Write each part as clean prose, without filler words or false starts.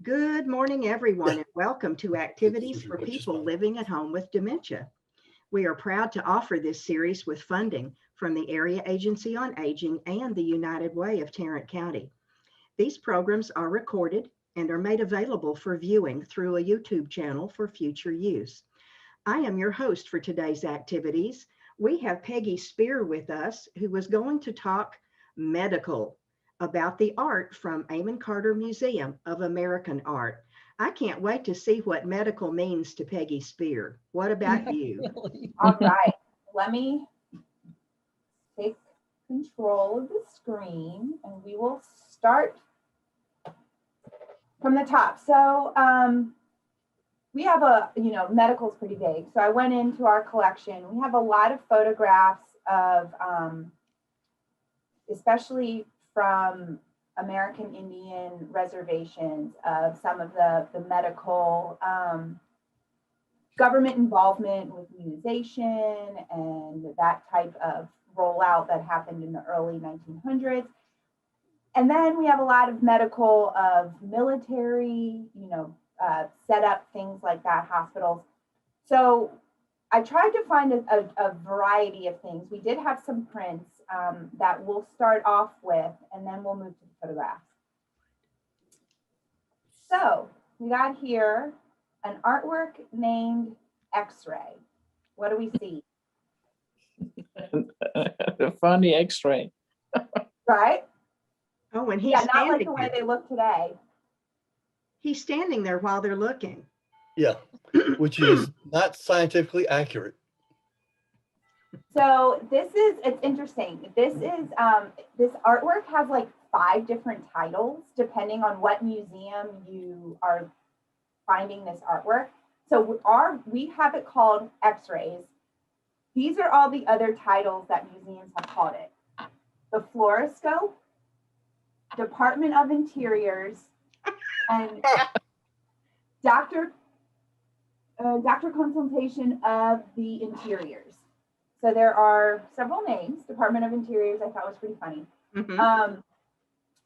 Good morning, everyone, and welcome to Activities for People Living at Home with Dementia. We are proud to offer this series with funding from the Area Agency on Aging and the United Way of Tarrant County. These programs are recorded and are made available for viewing through a YouTube channel for future use. I am your host for today's activities. We have Peggy Spear with us, who is going to talk medical about the art from Amon Carter Museum of American Art. I can't wait to see what medical means to Peggy Spear. What about you? All right, let me take control of the screen and we will start from the top. So we have medical's pretty big. So I went into our collection. We have a lot of photographs of, especially from American Indian reservations, of some of the medical government involvement with immunization and that type of rollout that happened in the early 1900s. And then we have a lot of medical of military, set up things like that, hospitals. So I tried to find a variety of things. We did have some prints that we'll start off with, and then we'll move to the photographs. So we got here an artwork named X-ray. What do we see? A funny X-ray. Right? Oh, and he's not like standing the way there. they look today. He's standing there while they're looking. Yeah, which is not scientifically accurate. So it's interesting. This artwork has like 5 different titles depending on what museum you are finding this artwork. So we have it called X-rays. These are all the other titles that museums have called it. The Fluoroscope, Department of Interiors, and Doctor Consultation of the Interiors. So there are several names. Department of Interiors, I thought was pretty funny. Mm-hmm.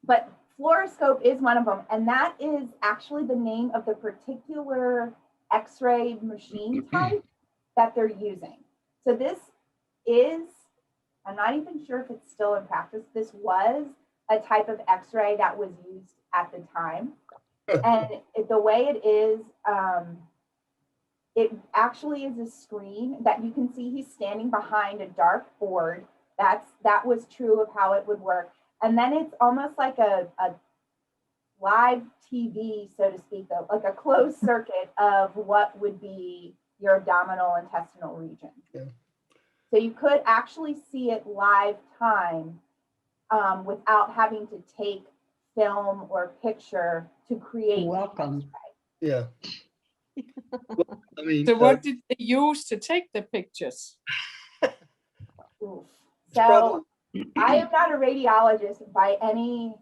But fluoroscope is one of them. And that is actually the name of the particular X-ray machine type that they're using. So this is, I'm not even sure if it's still in practice. This was a type of X-ray that was used at the time. And the way it is, it actually is a screen that you can see he's standing behind a dark board. That was true of how it would work. And then it's almost like a live TV, so to speak, like a closed circuit of what would be your abdominal intestinal region. Yeah. So you could actually see it live time without having to take film or picture to create. Welcome. Yeah. Well, I mean, So what did they use to take the pictures? Oof. it's probably- So I am not a radiologist by any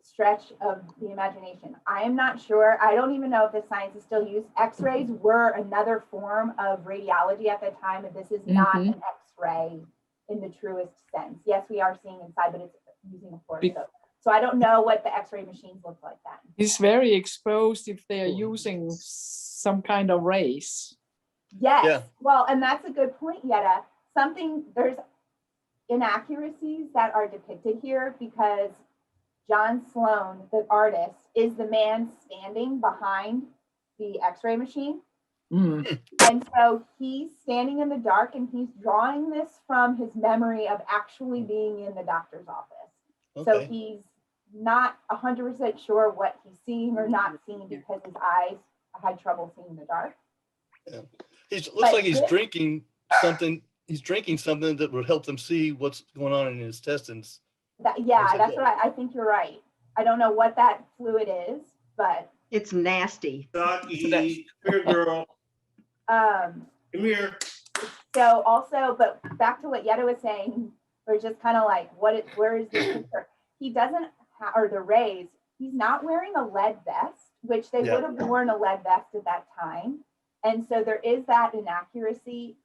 stretch of the imagination. I am not sure. I don't even know if this science is still used. X-rays were another form of radiology at the time, and this is not an X-ray in the truest sense. Yes, we are seeing inside, but it's using a fluoroscope. So I don't know what the X-ray machines look like then. It's very exposed if they are using some kind of rays. Yes. Yeah. Well, and that's a good point, Yetta. There's inaccuracies that are depicted here because John Sloan, the artist, is the man standing behind the X-ray machine. And so he's standing in the dark and he's drawing this from his memory of actually being in the doctor's office. Okay. So he's not 100% sure what he's seeing or not seeing because his eyes had trouble seeing in the dark. Yeah. Looks like he's drinking something. He's drinking something that would help them see what's going on in his intestines. That's what I think you're right. I don't know what that fluid is, but It's nasty. Ducky, come here, girl. Come here. So also, but back to what Yetta was saying, we're just kind of like, where is this picture? He doesn't, or the rays, he's not wearing a lead vest, which they would have worn a lead vest at that time. And so there is that inaccuracy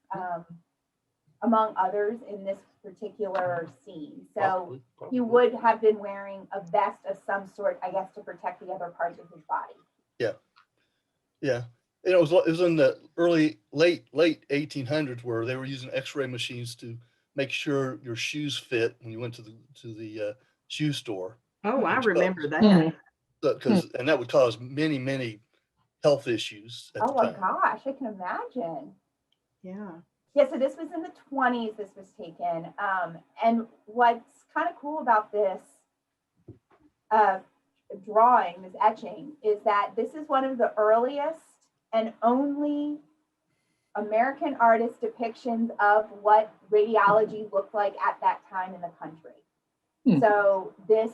among others in this particular scene. So Probably. he would have been wearing a vest of some sort, I guess, to protect the other parts of his body. Yeah. And it was in the late 1800s where they were using X-ray machines to make sure your shoes fit when you went to the shoe store. Oh, I Which remember that. And that would cause many health issues at Oh the my time. gosh, I can imagine. Yeah. Yeah, so this was in the 20s, this was taken. And what's kind of cool about this drawing, this etching, is that this is one of the earliest and only American artist depictions of what radiology looked like at that time in the country. Hmm. So this,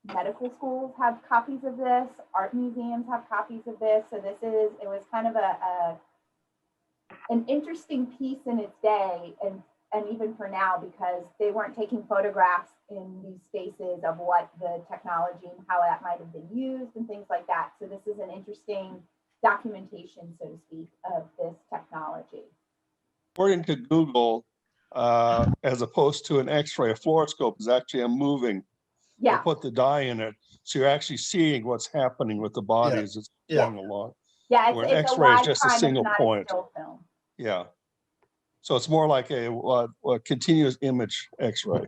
medical schools have copies of this, art museums have copies of this. So it was kind of an interesting piece in its day, and even for now, because they weren't taking photographs in these spaces of what the technology and how that might have been used and things like that. So this is an interesting documentation, so to speak, of this technology. According to Google, as opposed to an X-ray, a fluoroscope is actually a moving. Yeah. They put the dye in it, so you're actually seeing what's happening with the body as it's going along. Yeah, Where it's a X-ray is wide just a time, single it's not point. a still film. Yeah. So it's more like a continuous image X-ray.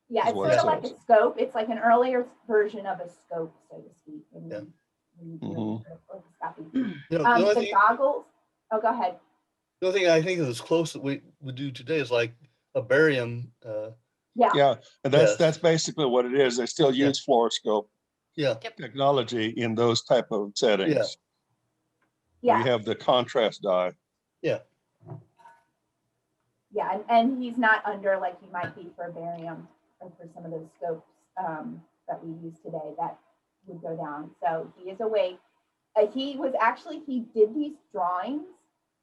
Yeah, is it's what sort it of like a says. scope. It's like an earlier version of a scope, so to speak. Yeah. When Mhm. you do orthoscopy. You know, the only The goggles. Oh, go ahead. thing I think is close that we would do today is like a barium. Yeah. Yeah, and Yes. that's basically what it is. They still Yeah. use fluoroscope Yeah. technology in those type of settings. Yeah. We have the contrast dye. Yeah. Yeah, and he's not under like he might be for barium or for some of those scopes that we use today that would go down. So he is awake. He did these drawings.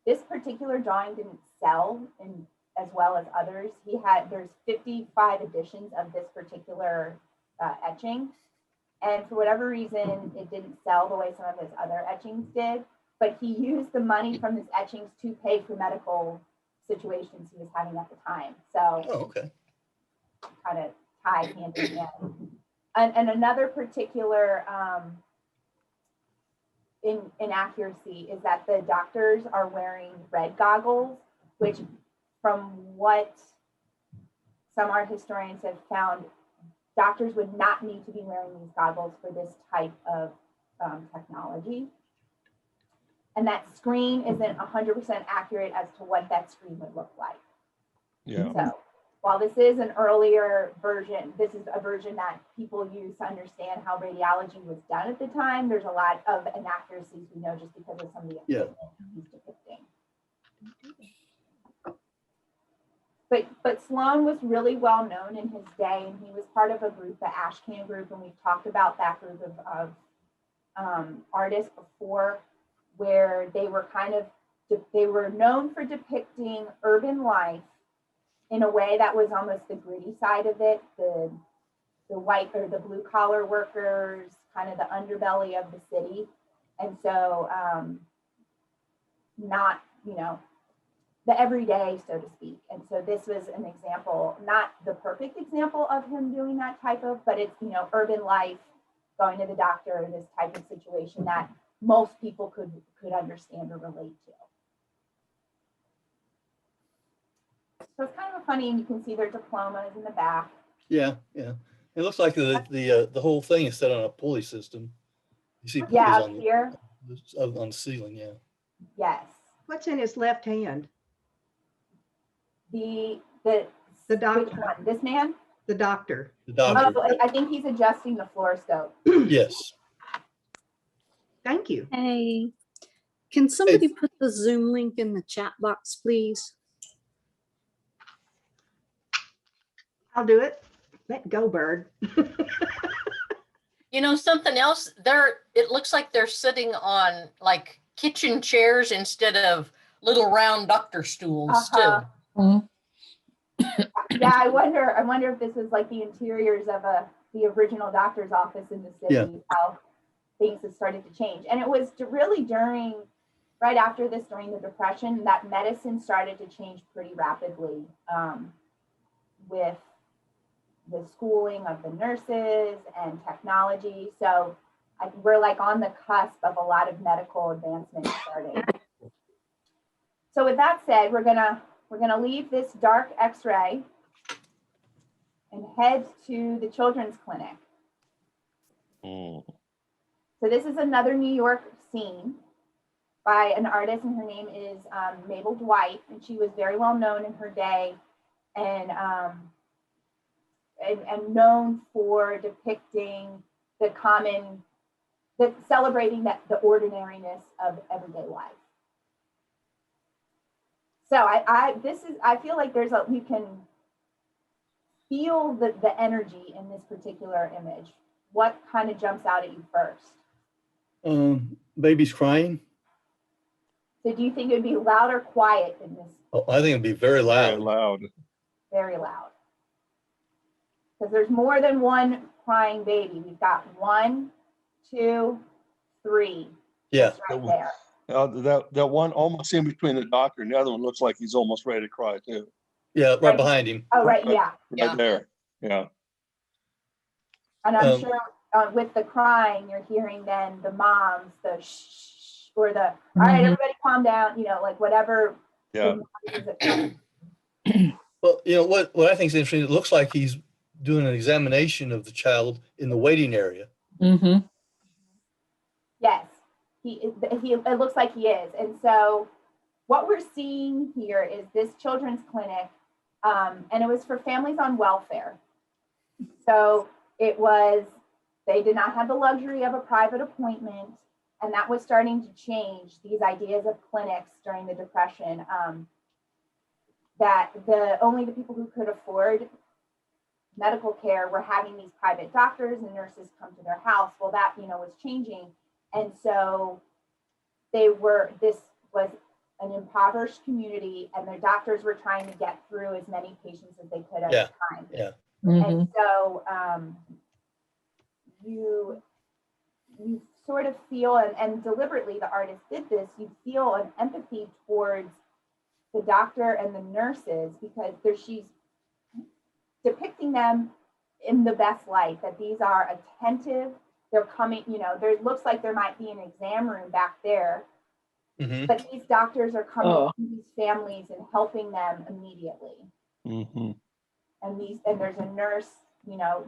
This particular drawing didn't sell in as well as others. There's 55 editions of this particular etching. And for whatever reason, it didn't sell the way some of his other etchings did. But he used the money from his etchings to pay for medical situations he was having at the time. So Oh, okay. kind of tie hand in hand. And another particular inaccuracy is that the doctors are wearing red goggles, which from what some art historians have found, doctors would not need to be wearing these goggles for this type of technology. And that screen isn't 100% accurate as to what that screen would look like. Yeah. So while this is an earlier version, this is a version that people use to understand how radiology was done at the time. There's a lot of inaccuracies we know just because of some of the equipment he's depicting. But Sloan was really well known in his day, and he was part of a group, the Ashcan group, and we've talked about that group of artists before, where they were known for depicting urban life in a way that was almost the gritty side of it, the white or the blue collar workers, kind of the underbelly of the city. And so not, the everyday, so to speak. And so this was an example, not the perfect example of him doing that type of, but it's, urban life, going to the doctor, this type of situation that most people could understand or relate to. So it's kind of funny, and you can see their diplomas in the back. Yeah. It looks like the whole thing is set on a pulley system. You see pulleys Yeah, on here. on the ceiling. Yeah. Yes. What's in his left hand? The doctor. Which one? This man? The doctor. The doctor. Oh, I think he's adjusting the fluoroscope. Yes. Thank you. Hey, can somebody put the Zoom link in the chat box, please? I'll do it. Let go, bird. Something else, it looks like they're sitting on like kitchen chairs instead of little round doctor stools too. Mhm. Yeah, I wonder if this is like the interiors of the original doctor's office in the city, how things have started to change. And it was really during right after this, during the Depression, that medicine started to change pretty rapidly with the schooling of the nurses and technology. So we're like on the cusp of a lot of medical advancement starting. So with that said, we're gonna leave this dark X-ray and head to the children's clinic. Mm. So this is another New York scene by an artist, and her name is Mabel Dwight, and she was very well known in her day, and known for depicting celebrating the ordinariness of everyday life. So I feel like you can feel the energy in this particular image. What kind of jumps out at you first? Baby's crying. So do you think it would be loud or quiet in this? Oh, I think it'd be very Very loud. loud. Very loud. Because there's more than one crying baby. We've got 1, 2, 3. Yeah. Just right there. That one almost in between the doctor and the other one looks like he's almost ready to cry too. Yeah, right behind him. Oh, right, yeah. Yeah. Right there. Yeah. And I'm sure with the crying, you're hearing then the moms, the shh, or the, all right, everybody calm down, like whatever. Yeah. Well, what I think is interesting, it looks like he's doing an examination of the child in the waiting area. Mm-hmm. Yes, it looks like he is. And so what we're seeing here is this children's clinic, and it was for families on welfare. So they did not have the luxury of a private appointment, and that was starting to change, these ideas of clinics during the Depression, that only the people who could afford medical care were having these private doctors and nurses come to their house. Well, that, was changing. And so this was an impoverished community, and their doctors were trying to get through as many patients as they could at a time. Yeah. And so you sort of feel, and deliberately the artist did this, you feel an empathy towards the doctor and the nurses, because she's depicting them in the best light, that these are attentive, they're coming, there looks like there might be an exam room back there, but these doctors are coming to these families and helping them immediately. Mm-hmm. And there's a nurse,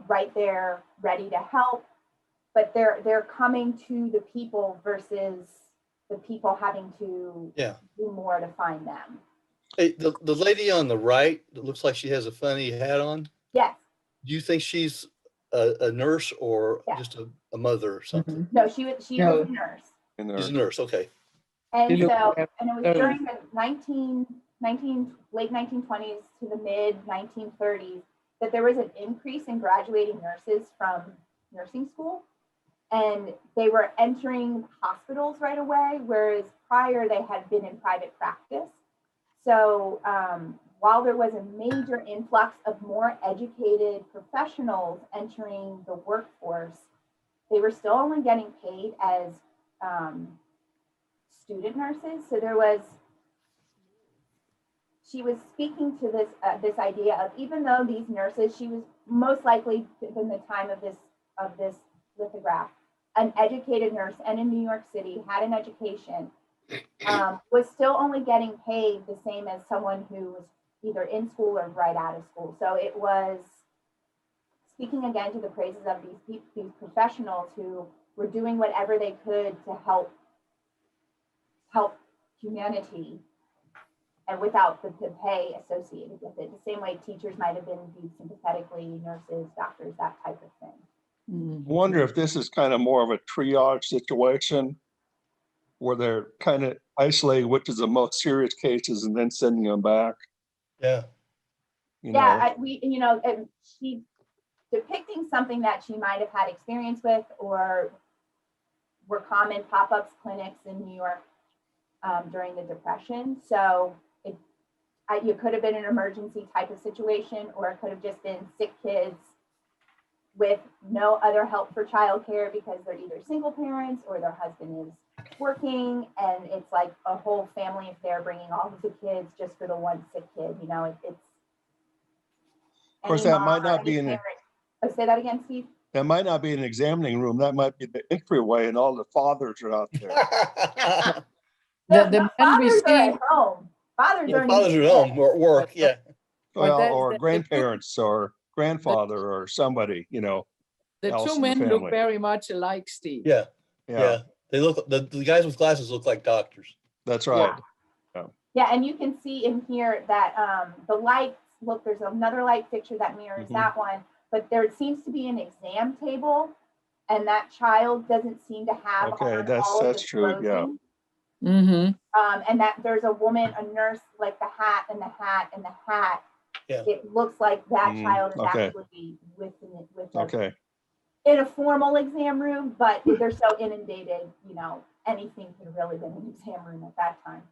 right there ready to help, but they're coming to the people versus the people having to do more to find them. Hey, the lady on the right that looks like she has a funny hat on. Yes. Do you think she's a nurse or just a mother or something? No, she was a nurse. She's a nurse. Okay. And so, and it was during the late 1920s to the mid 1930s that there was an increase in graduating nurses from nursing school, and they were entering hospitals right away, whereas prior they had been in private practice. So while there was a major influx of more educated professionals entering the workforce, they were still only getting paid as student nurses. So she was speaking to this idea of, even though these nurses, she was most likely in the time of this lithograph, an educated nurse, and in New York City had an education, was still only getting paid the same as someone who was either in school or right out of school. So it was speaking again to the praises of these professionals who were doing whatever they could to help humanity, and without the pay associated with it. The same way teachers might have been viewed sympathetically, nurses, doctors, that type of thing. I wonder if this is kind of more of a triage situation where they're kind of isolating which is the most serious cases and then sending them back. Yeah. She's depicting something that she might have had experience with, or were common pop-ups clinics in New York during the Depression. So it could have been an emergency type of situation, or it could have just been sick kids with no other help for childcare because they're either single parents or their husband is working, and it's like a whole family affair bringing all of the kids just for the one sick kid. You know, it's. Of course, any that mom might or not any be in parent- Oh, say that again, Steve. that might not be an examining room. That might be the entryway, and all the fathers are out there. The men we fathers are see, at home. Fathers Yeah, are fathers are at home or at work. Yeah. Well, that- or the two- grandparents or grandfather or somebody, the else two in the men look family. very much alike, Steve. Yeah. Yeah, Yeah. They look, the guys with glasses look like doctors. that's right. Yeah, and you can see in here that the lights, look, there's another light fixture that mirrors Mhm. that one, but there seems to be an exam table, and that child doesn't seem to have Okay, on that's- all of that's the true, yeah. clothing. Mm-hmm. And that there's a woman, a nurse, like the hat and the hat and the hat. Yeah. It looks like that Mm, child is okay. actually with Okay, in a formal exam room, but they're so inundated, anything could have really been an exam room at that time.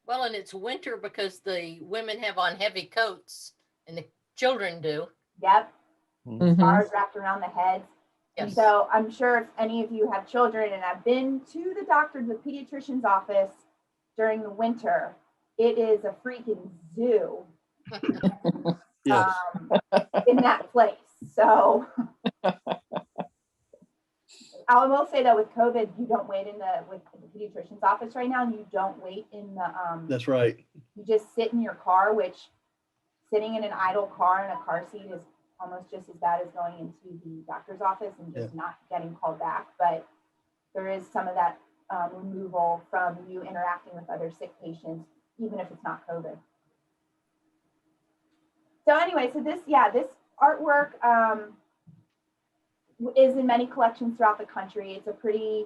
Well, and it's winter because the women have on heavy coats and the children do. Yep. Mm-hmm. Scarves wrapped around the heads. And Yes. so I'm sure if any of you have children and have been to the doctor's, the pediatrician's office during the winter, it is a freaking zoo Yes. in that place. So I will say that with COVID, you don't wait with the pediatrician's office right now. You don't wait in the That's right. you just sit in your car, which sitting in an idle car in a car seat is almost just as bad as going into the doctor's office and just not getting called back. But there is some of that removal from you interacting with other sick patients, even if it's not COVID. So anyway, this artwork is in many collections throughout the country. It's a pretty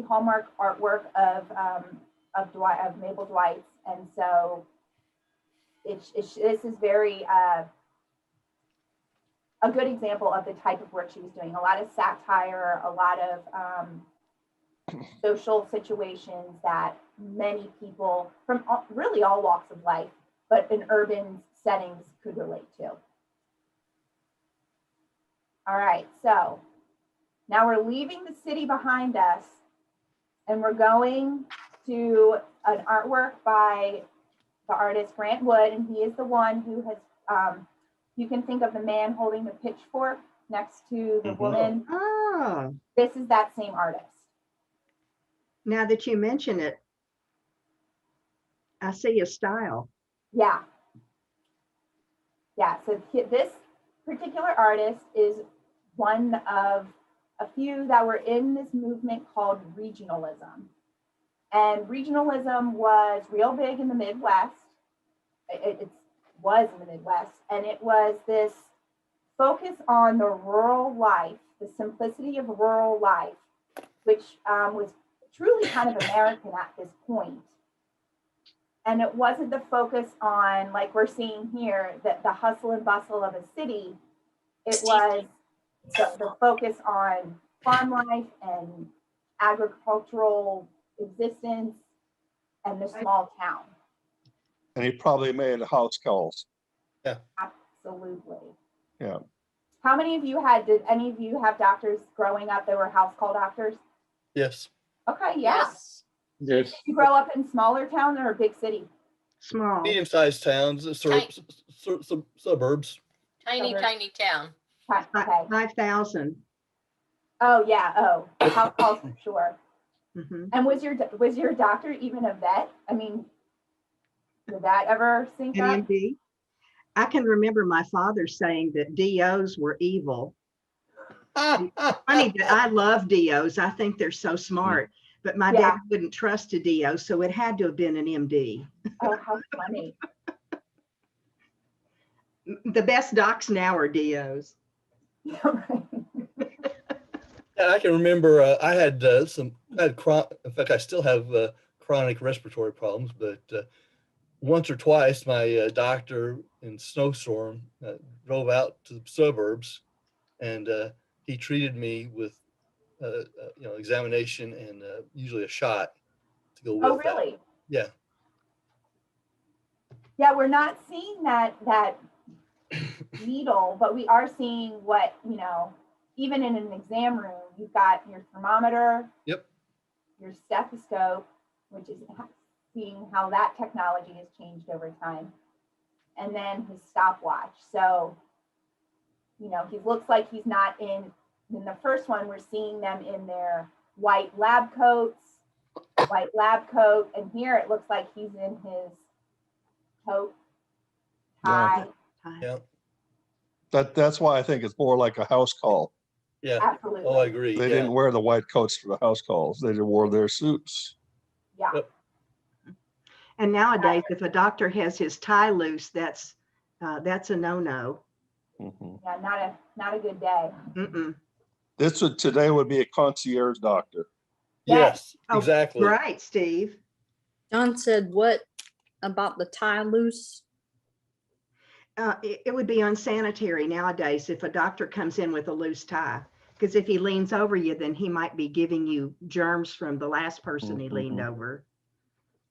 hallmark artwork of Mabel Dwight's, and so this is very a good example of the type of work she was doing. A lot of satire, a lot of social situations that many people from really all walks of life, but in urban settings, could relate to. All right, so now we're leaving the city behind us, and we're going to an artwork by the artist Grant Wood, and he is the one who has, you can think of the man holding the pitchfork next to the woman. Oh, This is that same artist. now that you mention it, I see a style. Yeah. Yeah, so this particular artist is one of a few that were in this movement called regionalism. And regionalism was real big in the Midwest. It was in the Midwest. And it was this focus on the rural life, the simplicity of rural life, which was truly kind of American at this point. And it wasn't the focus on, like we're seeing here, that the hustle and bustle of a city. It was the focus on farm life and agricultural existence and the small town. and he probably made house calls. Absolutely. Yeah. How many of you did any of you have doctors growing up that were house call doctors? Yes. Okay, yeah. Yes. Yes. Did you grow up in smaller town or a big city? Small. Medium-sized towns, suburbs. Tiny, Suburbs. tiny town. Okay. 5,000. Oh, yeah. Oh, house calls for sure. Mhm. And was your doctor even a vet? I mean, did that ever sink An up? MD. I can remember my father saying that DOs were evil. Funny that I love DOs. I think they're so smart. But my Yeah. dad wouldn't trust a DO, so it had to have been an MD. Oh, how funny. The best docs now are DOs. Yeah, I can remember I had in fact, I still have chronic respiratory problems, but once or twice my doctor in snowstorm drove out to the suburbs, and he treated me with examination and usually a shot to go with Oh, that. really? Yeah. Yeah, we're not seeing that needle, but we are seeing what, even in an exam room, you've got your thermometer, Yep. your stethoscope, which is seeing how that technology has changed over time, and then his stopwatch. So, you know, he looks like he's not in the first one, we're seeing them in their white lab coat, and here it looks like he's in his coat, tie. Yeah. That's why I think it's more like a house call. Yeah. Absolutely. Oh, I agree. They Yeah. didn't wear the white coats for the house calls. They just wore their suits. Yeah. Yep. And nowadays, if a doctor has his tie loose, that's a no-no. Mhm. Yeah, not a good day. Mm-mm. Today would be a concierge doctor. Yes, Oh, exactly. right, Steve. John said what about the tie loose? It would be unsanitary nowadays if a doctor comes in with a loose tie, because if he leans over you, then he might be giving you germs from the last person he leaned over.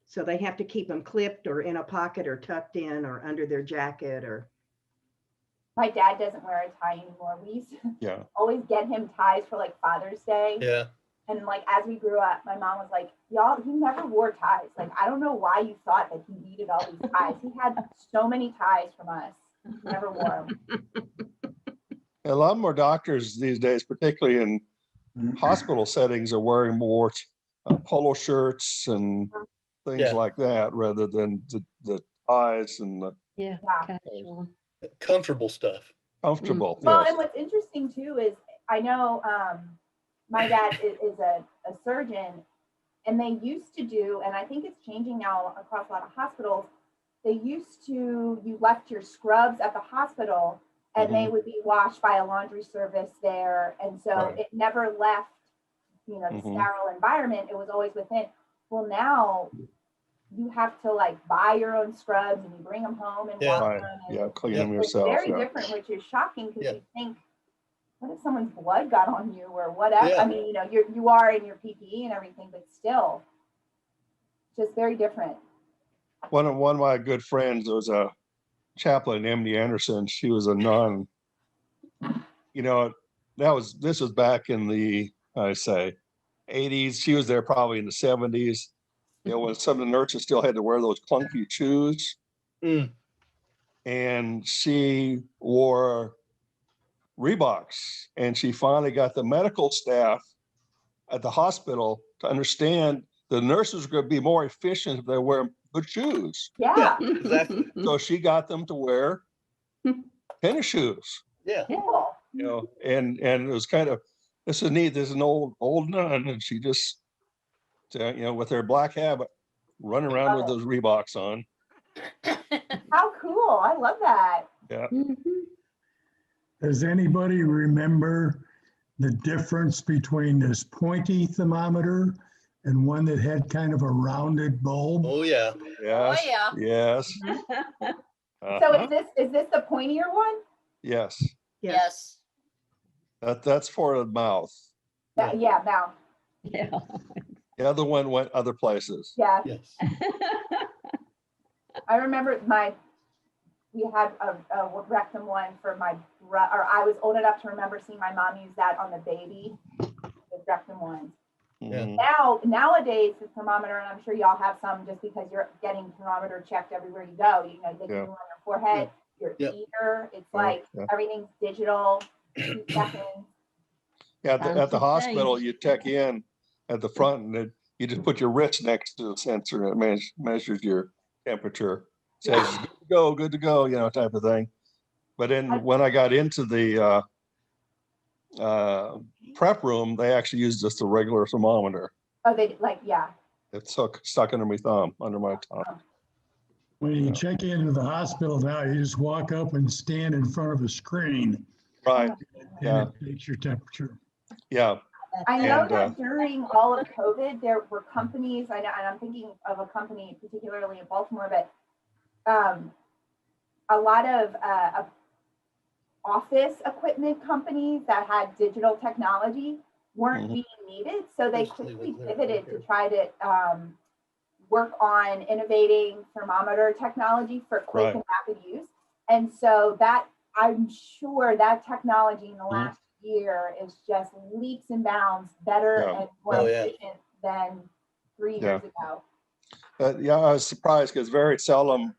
So they have to keep them clipped or in a pocket or tucked in or under their jacket or. My dad doesn't wear a tie anymore. We used to always get him ties for like Father's Day. Yeah. And like as we grew up, my mom was like, y'all, he never wore ties. Like, I don't know why you thought that he needed all these ties. He had so many ties from us. He never wore them. A lot more doctors these days, particularly in hospital settings, are wearing more polo shirts and things like that rather than the ties and the Yeah. Yeah. Comfortable stuff. comfortable. Well, Yes. and what's interesting too is I know my dad is a surgeon, and they used to do, and I think it's changing now across a lot of hospitals. They used to, you left your scrubs at the hospital and they would be washed by a laundry service there. And so it never left, you know, the sterile environment. It was always within. Well, now you have to like buy your own scrubs and you bring them home and wash them. And Clean them it's yourself. very different, which is shocking because you think, what if someone's blood got on you or whatever? Yeah. I mean, you know, you are in your PPE and everything, but still, just very different. One of my good friends, there was a chaplain, Emily Anderson. She was a nun. You know, this was back in the, I say, 80s. She was there probably in the 70s. You know, when some of the nurses still had to wear those clunky shoes. And she wore Reeboks, and she finally got the medical staff at the hospital to understand the nurses were going to be more efficient if they wear good shoes. Yeah. Exactly. So she got them to wear tennis shoes. Yeah. Cool. You know, and it was kind of, this is neat. There's an old nun, and she just, you know, with her black habit, running around with those Reeboks on. How cool. I love that. Yeah. Does anybody remember the difference between this pointy thermometer and one that had kind of a rounded bulb? Oh yeah. Yes. yeah. Yes. So is this the pointier one? Yes. Yes. That's for the mouth. Yeah, mouth. Yeah. The other one went other places. Yeah. Yes. I remember we had a rectum one for or I was old enough to remember seeing my mom use that on the baby, the rectum ones. Mhm. Nowadays, the thermometer, and I'm sure y'all have some just because you're getting thermometer checked everywhere you go. You know, they can do it on your forehead, your ear. It's like everything's digital, 2 seconds. Yeah, at the Fancy hospital, thing. you check in at the front, and you just put your wrist next to the sensor, and it measures your temperature. Says good to go, you know, type of thing. But then when I got into the prep room, they actually used just a regular thermometer. Oh, they like, yeah. It's stuck under my thumb, under my thumb. When you check into the hospital now, you just walk up and stand in front of a screen. Right. And it takes your temperature. Yeah. I know And, that during all of COVID, there were companies, I know, and I'm thinking of a company particularly in Baltimore, but a lot of office equipment companies that had digital technology weren't being needed. So they quickly pivoted to try to work on innovating thermometer technology for quick and rapid use. And so that I'm sure that technology in the Mhm. last year is just leaps and bounds better Yeah. and more Oh, yeah. efficient than 3 Yeah. years ago. Yeah, I was surprised because very seldom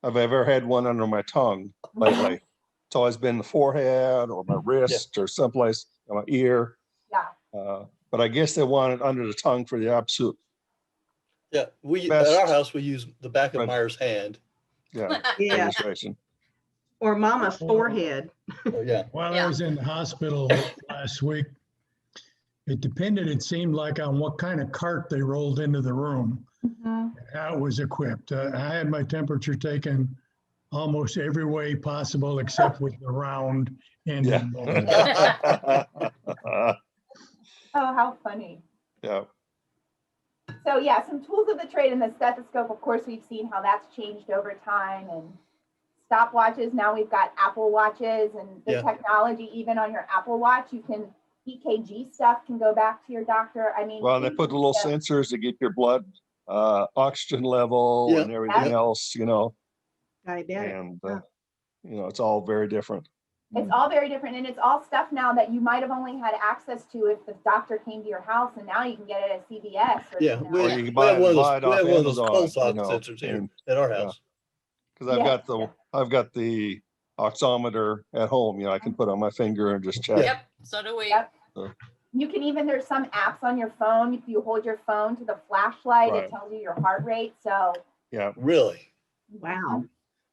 have I ever had one under my tongue lately. It's always been the forehead or my wrist or someplace, my ear. Yeah. But I guess they want it under the tongue for the absolute, Yeah, we at Best. our house we use the back of Right. Meyer's hand. yeah, Yeah, demonstration. or mama's forehead. Oh, yeah. While I Yeah. was in the hospital last week, it depended, it seemed like, on what kind of cart they rolled into the room, how it was equipped. I had my temperature taken almost every way possible except with the round Yeah. ended bone. Oh, how funny. Yeah. So yeah, some tools of the trade and the stethoscope. Of course, we've seen how that's changed over time, and stopwatches. Now we've got Apple watches, and the Yeah. technology, even on your Apple Watch, you can EKG stuff can go back to your doctor. I mean, Well, they put the little yeah, sensors to get your blood oxygen level Yeah. and everything Yeah. else, Diabetic. and Huh. it's all very different. it's all very different, and it's all stuff now that you might have only had access to if the doctor came to your house, and now you can get it at CVS. Or, Yeah, you know. Or we, you we can buy have one of buy those, it we off have one of those Amazon, pulse ox sensors here and at our yeah. house. because I've Yeah, got the oximeter at home. I can put on my finger and just check. Yep, so do we. Yep. You can even, there's some apps on your phone. If you hold your phone to the flashlight, Right. it tells you your heart rate. So Yeah. Really? Wow.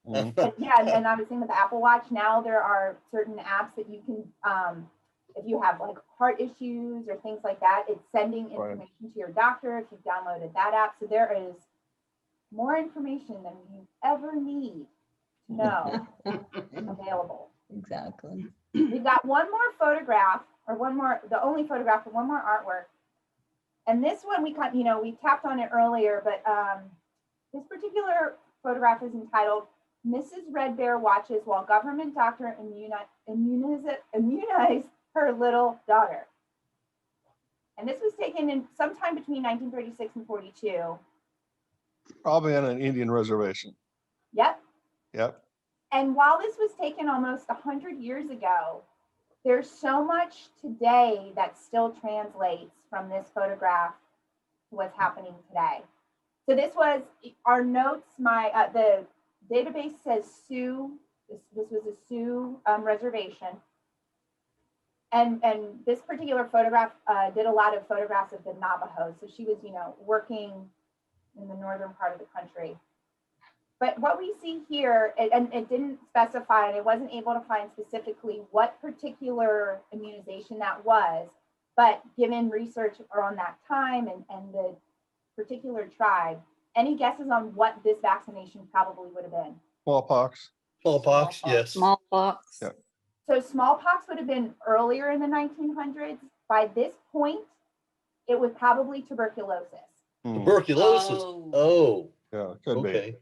Mhm. yeah, and I was saying with the Apple Watch now, there are certain apps that you can, if you have like heart issues or things like that, it's sending Right. information to your doctor if you've downloaded that app. So there is more information than you ever need to know available. Exactly. We've got one more photograph, or the only photograph for one more artwork. And this one we tapped on it earlier, but this particular photograph is entitled Mrs. Red Bear Watches While Government Doctor Immunize Her Little Daughter. And this was taken in sometime between 1936 and 42. Probably on an Indian reservation. Yep. Yep. And while this was taken almost 100 years ago, there's so much today that still translates from this photograph to what's happening today. So this was our notes. The database says Sioux. This was a Sioux reservation. And this particular photograph did a lot of photographs of the Navajo. So she was, working in the northern part of the country. But what we see here, and it didn't specify, and it wasn't able to find specifically what particular immunization that was, but given research around that time and the particular tribe, any guesses on what this vaccination probably would have been? Smallpox. Smallpox, yes. Smallpox. Yeah. So smallpox would have been earlier in the 1900s. By this point, it was probably tuberculosis. Tuberculosis. Oh, Yeah, could be. okay.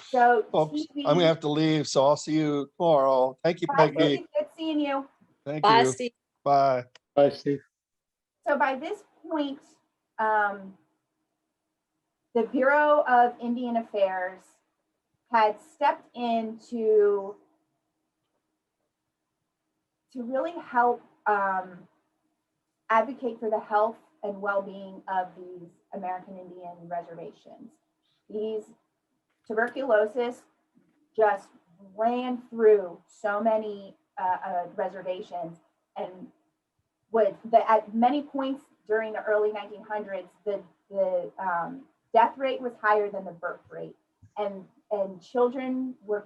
So Folks, TB, I'm gonna have to leave, so I'll see you tomorrow. Thank you, Bye, Peggy. Steve. Good seeing you. Thank Bye, you. Steve. Bye. Bye, Steve. So by this point, the Bureau of Indian Affairs had stepped in to really help advocate for the health and well-being of these American Indian reservations. These tuberculosis just ran through so many reservations, and at many points during the early 1900s, the death rate was higher than the birth rate, and children were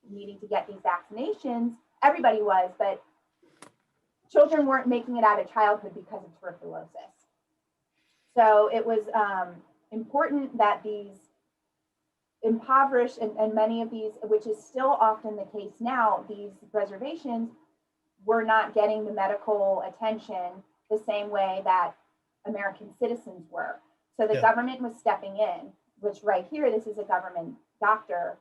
needing to get these vaccinations. Everybody was, but children weren't making it out of childhood because of tuberculosis. So it was important that these impoverished and many of these, which is still often the case now, these reservations were not getting the medical attention the same way that American citizens were. So the government was stepping in, which right here, this is a government doctor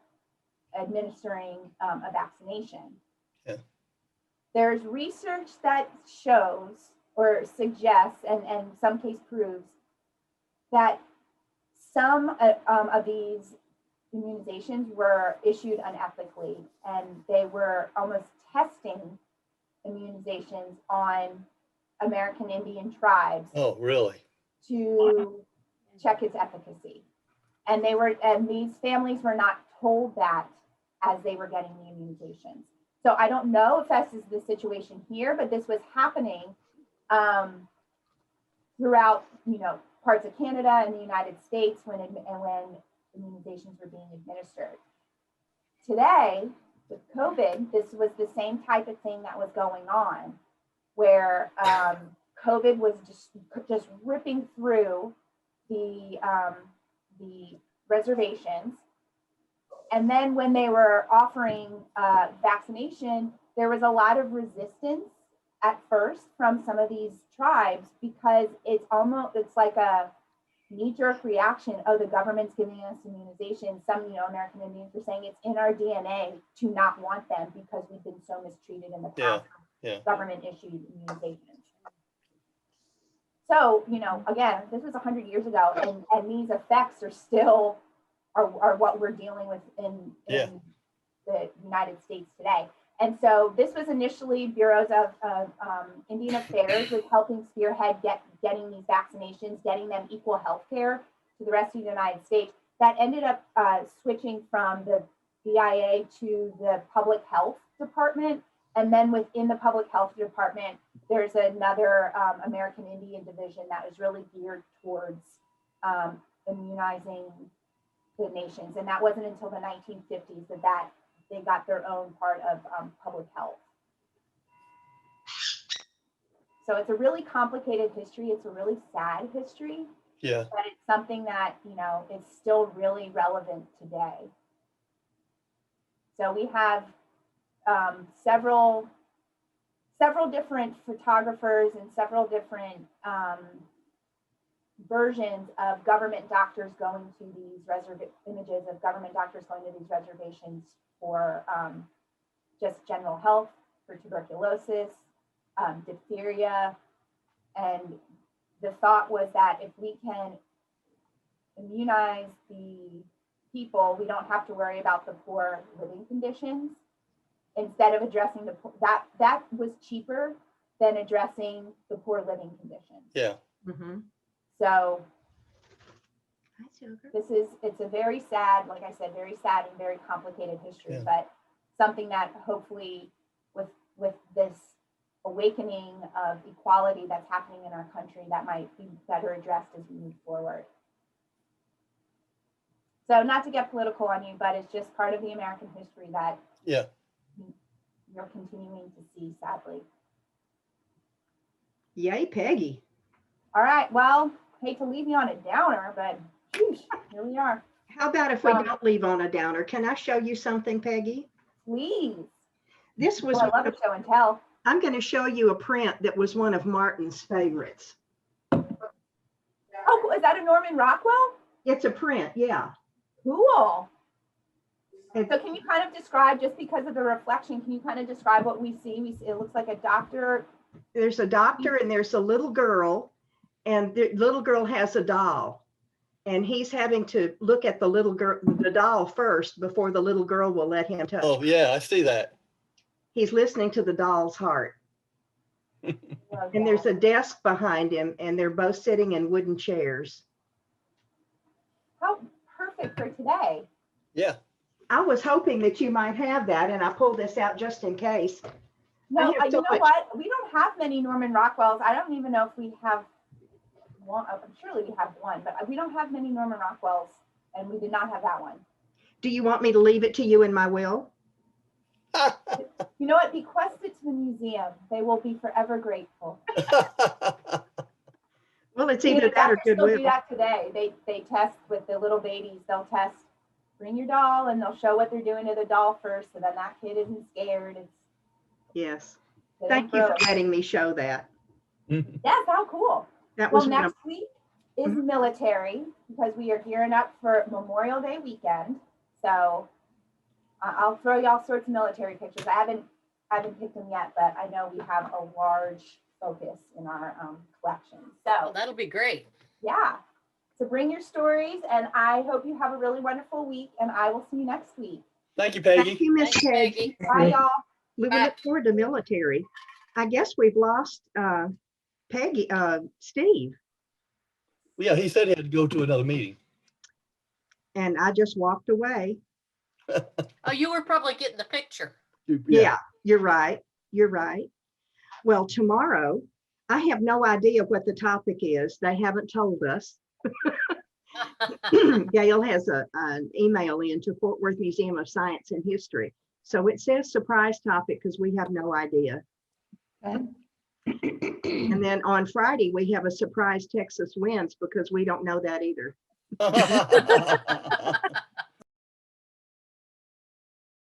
administering a vaccination. Yeah. There's research that shows or suggests, and some case proves, that some of these immunizations were issued unethically, and they were almost testing immunizations on American Indian tribes Oh, really? to check its efficacy. And these families were not told that as they were getting the immunizations. So I don't know if this is the situation here, but this was happening throughout, parts of Canada and the United States when immunizations were being administered. Today, with COVID, this was the same type of thing that was going on, where COVID was just ripping through the reservations. And then when they were offering vaccination, there was a lot of resistance at first from some of these tribes, because it's like a knee-jerk reaction. Oh, the government's giving us immunization. Some, American Indians were saying it's in our DNA to not want them because we've been so mistreated in the past. Yeah. Government-issued immunizations. So, again, this was 100 years ago, and these effects are still are what we're dealing with in the United States today. And so this was initially Bureaus of Indian Affairs was helping spearhead getting these vaccinations, getting them equal health care to the rest of the United States. That ended up switching from the BIA to the Public Health Department. And then within the Public Health Department, there's another American Indian division that was really geared towards immunizing the nations. And that wasn't until the 1950s that they got their own part of public health. So it's a really complicated history. It's a really sad history. Yeah. But it's something that, is still really relevant today. So we have several different photographers and several different versions of government doctors going to these images of government doctors going to these reservations for just general health, for tuberculosis, diphtheria. And the thought was that if we can immunize the people, we don't have to worry about the poor living conditions. Instead of addressing that was cheaper than addressing the poor living conditions. Yeah. Mm-hmm. So Hi, Silver. it's a very sad, like I said, very sad and very complicated history, Yeah. but something that hopefully with this awakening of equality that's happening in our country, that might be better addressed as we move forward. So not to get political on you, but it's just part of the American history that you're continuing to see, sadly. Yay, Peggy. All right, well, hate to leave you on a downer, but whoosh, here we are. How about if we don't leave on a downer? Can I show you something, Peggy? Please. This was I love a show and tell. I'm going to show you a print that was one of Martin's favorites. Oh, is that a Norman Rockwell? It's a print, yeah. Cool. It- So can you kind of describe, just because of the reflection, can you kind of describe what we see? It looks like a doctor. There's a doctor and there's a little girl, and the little girl has a doll. And he's having to look at the doll first before the little girl will let him touch. Oh, yeah, I see that. He's listening to the doll's heart. And there's a desk behind him, and they're both sitting in wooden chairs. How perfect for today. Yeah. I was hoping that you might have that, and I pulled this out just in case. No, I have you so know much- what? We don't have many Norman Rockwells. I don't even know if we have one. Surely we have one, but we don't have many Norman Rockwells, and we did not have that one. Do you want me to leave it to you in my will? You know what? Bequest it to the museum. They will be forever grateful. Well, it's either that or Doctors still do goodwill. that today. They test with the little babies. They'll test, bring your doll, and they'll show what they're doing to the doll first, so then that kid isn't scared. Yes. They Thank don't you grow. for letting me show that. Yes, how cool. That Well, was one of, next week is Mhm. military, because we are gearing up for Memorial Day weekend. So I'll throw you all sorts of military pictures. I haven't picked them yet, but I know we have a large focus in our collection. Oh, So that'll be great. yeah. So bring your stories, and I hope you have a really wonderful week, and I will see you next week. Thank you, Thank Peggy. you, Miss Thanks, Peggy. Peggy. Bye, y'all. We will Bye. look forward to military. I guess we've lost Peggy, Steve, Yeah, he said he had to go to another meeting. and I just walked away. Oh, you were probably getting the picture. Yeah, you're right. You're right. Well, tomorrow, I have no idea what the topic is. They haven't told us. Gail has an email into Fort Worth Museum of Science and History. So it says surprise topic because we have no idea. Okay. And then on Friday, we have a surprise Texas winds because we don't know that either.